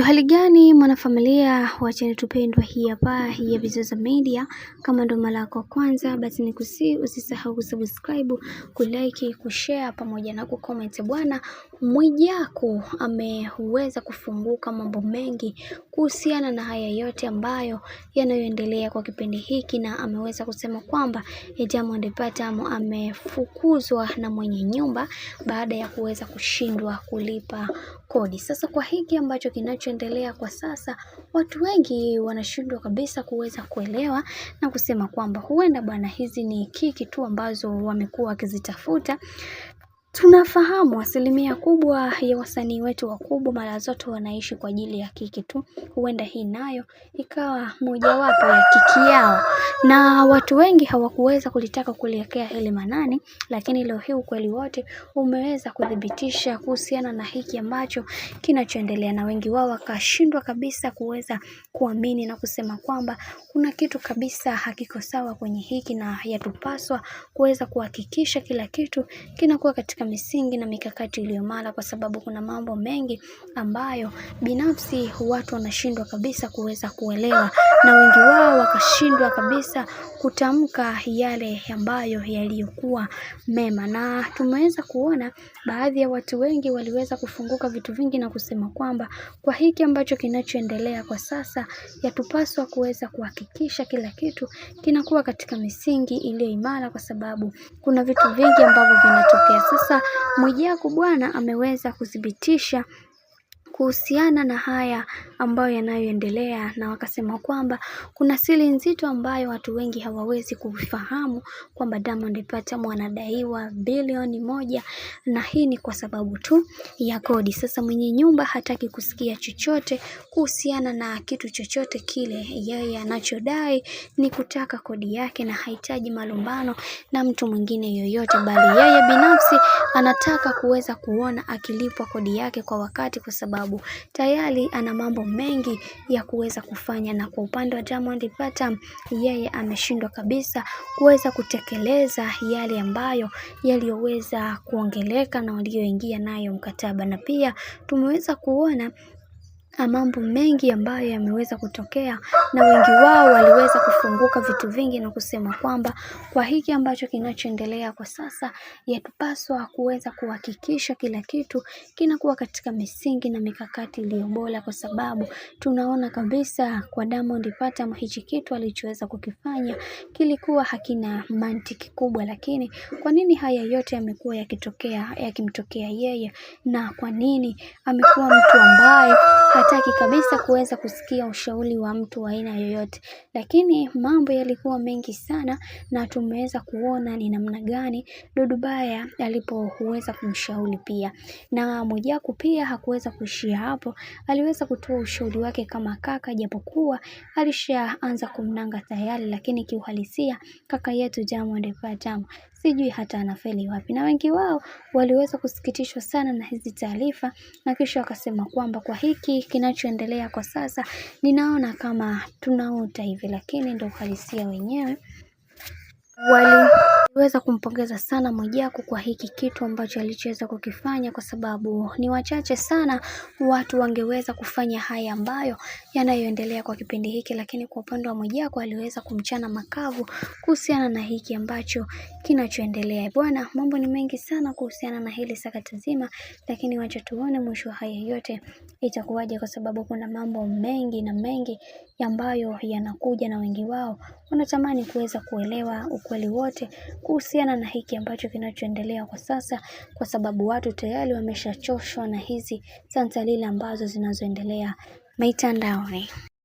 Hali gani mwanafamilia wa channel tupendwa hii hapa ya Vizoza Media. Kama ndo mara yako kwanza, basi usisahau kusubscribe, kulike, kushare pamoja na kucomment. Bwana Mwijaku ameweza kufunguka mambo mengi kuhusiana na haya yote ambayo yanayoendelea kwa kipindi hiki, na ameweza kusema kwamba Diamond Platnumz amefukuzwa na mwenye nyumba baada ya kuweza kushindwa kulipa kodi. Sasa kwa hiki ambacho kinachoendelea kwa sasa, watu wengi wanashindwa kabisa kuweza kuelewa na kusema kwamba huenda bwana hizi ni kiki tu ambazo wamekuwa wakizitafuta. Tunafahamu asilimia kubwa ya wasanii wetu wakubwa mara zote wanaishi kwa ajili ya kiki tu. Huenda hii nayo ikawa mojawapo ya kiki yao, na watu wengi hawakuweza kulitaka kuliwekea hili manani, lakini leo hii ukweli wote umeweza kudhibitisha kuhusiana na hiki ambacho kinachoendelea, na wengi wao wakashindwa kabisa kuweza kuamini na kusema kwamba kuna kitu kabisa hakiko sawa kwenye hiki, na yatupaswa kuweza kuhakikisha kila kitu kinakuwa katika misingi na mikakati iliyomala, kwa sababu kuna mambo mengi ambayo binafsi watu wanashindwa kabisa kuweza kuelewa, na wengi wao wakashindwa kabisa kutamka yale ambayo yaliyokuwa mema. Na tumeweza kuona baadhi ya watu wengi waliweza kufunguka vitu vingi na kusema kwamba kwa hiki ambacho kinachoendelea kwa sasa, yatupaswa kuweza kuhakikisha kila kitu kinakuwa katika misingi iliyo imara, kwa sababu kuna vitu vingi ambavyo vinatokea. Sasa Mwijaku bwana ameweza kudhibitisha kuhusiana na haya ambayo yanayoendelea, na wakasema kwamba kuna siri nzito ambayo watu wengi hawawezi kufahamu, kwamba Diamond Platnumz anadaiwa bilioni 1, na hii ni kwa sababu tu ya kodi. Sasa mwenye nyumba hataki kusikia chochote kuhusiana na kitu chochote kile. Yeye anachodai ni kutaka kodi yake, na hahitaji malumbano na mtu mwingine yoyote, bali yeye binafsi anataka kuweza kuona akilipwa kodi yake kwa wakati, kwa sababu tayari ana mambo mengi ya kuweza kufanya. Na kwa upande wa Diamond Platnumz, yeye ameshindwa kabisa kuweza kutekeleza yale ambayo yaliyoweza kuongeleka na walioingia nayo mkataba, na pia tumeweza kuona mambo mengi ambayo yameweza kutokea, na wengi wao waliweza kufunguka vitu vingi na kusema kwamba kwa hiki ambacho kinachoendelea kwa sasa, yatupaswa kuweza kuhakikisha kila kitu kinakuwa katika misingi na mikakati iliyo bora, kwa sababu tunaona kabisa kwa Diamond Platnumz hichi kitu alichoweza kukifanya kilikuwa hakina mantiki kubwa. Lakini kwa nini haya yote yamekuwa yakimtokea yeye, na kwa nini amekuwa mtu ambaye hataki kabisa kuweza kusikia ushauri wa mtu wa aina yoyote? Lakini mambo yalikuwa mengi sana, na tumeweza kuona ni namna gani Dudu Baya alipoweza kumshauri pia. Na Mwijaku pia hakuweza kuishia hapo, aliweza kutoa ushauri wake kama kaka, japokuwa alishaanza kumnanga tayari, lakini kiuhalisia kaka yetu Diamond Platnumz sijui hata anafeli wapi. Na wengi wao waliweza kusikitishwa sana na hizi taarifa, na kisha wakasema kwamba kwa hiki kinachoendelea kwa sasa, ninaona kama tunaota hivi, lakini ndio uhalisia wenyewe. Waliweza kumpongeza sana Mwijaku kwa hiki kitu ambacho alichoweza kukifanya, kwa sababu ni wachache sana watu wangeweza kufanya haya ambayo yanayoendelea kwa kipindi hiki. Lakini kwa upande wa Mwijaku aliweza kumchana makavu kuhusiana na hiki ambacho kinachoendelea. Bwana, mambo ni mengi sana kuhusiana na hili sakata zima, lakini wacha tuone mwisho haya yote itakuwaje, kwa sababu kuna mambo mengi na mengi ambayo yanakuja, na wengi wao wanatamani kuweza kuelewa ukweli wote kuhusiana na hiki ambacho kinachoendelea kwa sasa, kwa sababu watu tayari wameshachoshwa na hizi santalila ambazo zinazoendelea mitandaoni.